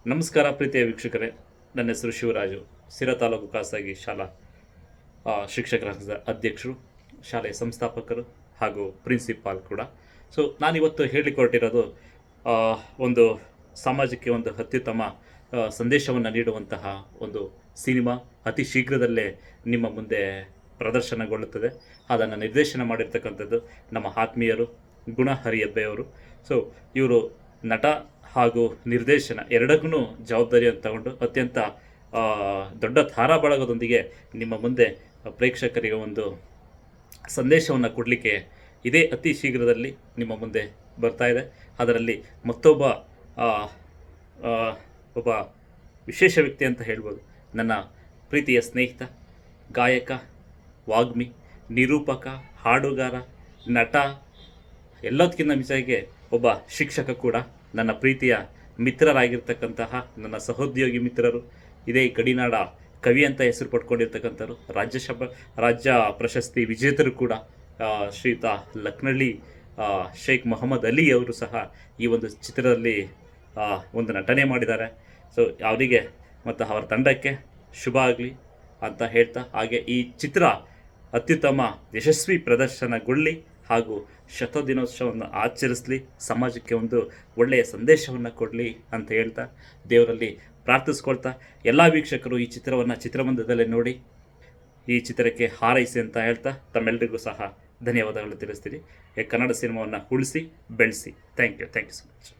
ನಮಸ್ಕಾರ ಪ್ರೀತಿಯ ವೀಕ್ಷಕರೇ, ನನ್ನ ಹೆಸರು ಶಿವರಾಜು. ಸಿರಾ ತಾಲೂಕು ಖಾಸಗಿ ಶಾಲಾ ಶಿಕ್ಷಕರ ಸಂಘದ ಅಧ್ಯಕ್ಷರು, ಶಾಲೆಯ ಸಂಸ್ಥಾಪಕರು ಹಾಗೂ ಪ್ರಿನ್ಸಿಪಾಲ್ ಕೂಡ. ಸೊ ನಾನಿವತ್ತು ಹೇಳಿಕೊಟ್ಟಿರೋದು ಒಂದು ಸಮಾಜಕ್ಕೆ ಒಂದು ಅತ್ಯುತ್ತಮ ಸಂದೇಶವನ್ನು ನೀಡುವಂತಹ ಒಂದು ಸಿನಿಮಾ ಅತಿ ಶೀಘ್ರದಲ್ಲೇ ನಿಮ್ಮ ಮುಂದೆ ಪ್ರದರ್ಶನಗೊಳ್ಳುತ್ತದೆ. ಅದನ್ನು ನಿರ್ದೇಶನ ಮಾಡಿರ್ತಕ್ಕಂಥದ್ದು ನಮ್ಮ ಆತ್ಮೀಯರು ಗುಣ ಹರಿಯಬ್ಬೆಯವರು. ಸೊ ಇವರು ನಟ ಹಾಗೂ ನಿರ್ದೇಶನ ಎರಡಕ್ಕೂ ಜವಾಬ್ದಾರಿಯನ್ನು ತಗೊಂಡು ಅತ್ಯಂತ ದೊಡ್ಡ ತಾರಾಬಳಗದೊಂದಿಗೆ ನಿಮ್ಮ ಮುಂದೆ ಪ್ರೇಕ್ಷಕರಿಗೆ ಒಂದು ಸಂದೇಶವನ್ನು ಕೊಡಲಿಕ್ಕೆ ಇದೇ ಅತಿ ಶೀಘ್ರದಲ್ಲಿ ನಿಮ್ಮ ಮುಂದೆ ಬರ್ತಾ ಇದೆ. ಅದರಲ್ಲಿ ಮತ್ತೊಬ್ಬ ಒಬ್ಬ ವಿಶೇಷ ವ್ಯಕ್ತಿ ಅಂತ ಹೇಳ್ಬೋದು. ನನ್ನ ಪ್ರೀತಿಯ ಸ್ನೇಹಿತ, ಗಾಯಕ, ವಾಗ್ಮಿ, ನಿರೂಪಕ, ಹಾಡುಗಾರ, ನಟ, ಎಲ್ಲದಕ್ಕಿಂತ ಮಿಸಾಗಿ ಒಬ್ಬ ಶಿಕ್ಷಕ ಕೂಡ, ನನ್ನ ಪ್ರೀತಿಯ ಮಿತ್ರರಾಗಿರ್ತಕ್ಕಂತಹ ನನ್ನ ಸಹೋದ್ಯೋಗಿ ಮಿತ್ರರು, ಇದೇ ಗಡಿನಾಡ ಕವಿ ಅಂತ ಹೆಸರು ಪಡ್ಕೊಂಡಿರ್ತಕ್ಕಂಥವ್ರು, ರಾಜ್ಯ ಪ್ರಶಸ್ತಿ ವಿಜೇತರು ಕೂಡ ಶ್ರೀಯುತ ಲಕ್ನಳ್ಳಿ ಶೇಖ್ ಮೊಹಮ್ಮದ್ ಅಲಿ ಅವರು ಸಹ ಈ ಒಂದು ಚಿತ್ರದಲ್ಲಿ ಒಂದು ನಟನೆ ಮಾಡಿದ್ದಾರೆ. ಸೊ ಅವರಿಗೆ ಮತ್ತು ಅವರ ತಂಡಕ್ಕೆ ಶುಭ ಆಗಲಿ ಅಂತ ಹೇಳ್ತಾ, ಹಾಗೆ ಈ ಚಿತ್ರ ಅತ್ಯುತ್ತಮ ಯಶಸ್ವಿ ಪ್ರದರ್ಶನಗೊಳ್ಳಿ ಹಾಗೂ ಶತದಿನೋತ್ಸವವನ್ನು ಆಚರಿಸಲಿ, ಸಮಾಜಕ್ಕೆ ಒಂದು ಒಳ್ಳೆಯ ಸಂದೇಶವನ್ನು ಕೊಡಲಿ ಅಂತ ಹೇಳ್ತಾ, ದೇವರಲ್ಲಿ ಪ್ರಾರ್ಥಿಸ್ಕೊಳ್ತಾ, ಎಲ್ಲ ವೀಕ್ಷಕರು ಈ ಚಿತ್ರವನ್ನು ಚಿತ್ರಮಂದಿರದಲ್ಲೇ ನೋಡಿ ಈ ಚಿತ್ರಕ್ಕೆ ಹಾರೈಸಿ ಅಂತ ಹೇಳ್ತಾ ತಮ್ಮೆಲ್ಲರಿಗೂ ಸಹ ಧನ್ಯವಾದಗಳು ತಿಳಿಸ್ತೀನಿ. ಕನ್ನಡ ಸಿನಿಮಾವನ್ನು ಉಳಿಸಿ ಬೆಳೆಸಿ. Thank you so much.